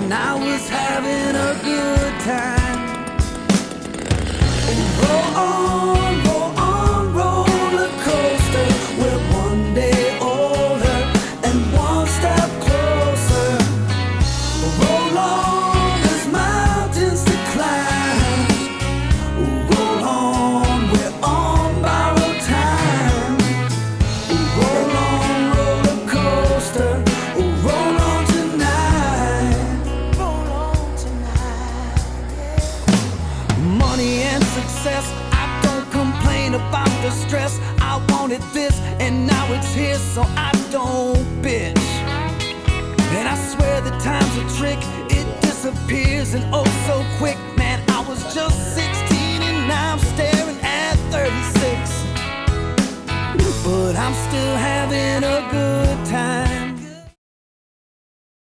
and I was having a good time. Roll on, roller coaster. We're one day older and one step closer. Roll on, there's mountains to climb. Roll on, we're on borrowed time. Roll on, roller coaster. Roll on tonight. Roll on tonight. Money and success, I don't complain about the stress. I wanted this and now it's here, so I don't bitch. And I swear the time's a trick, it disappears and oh so quick. Man, I was just 16 and now I'm staring at 36. But I'm still having a good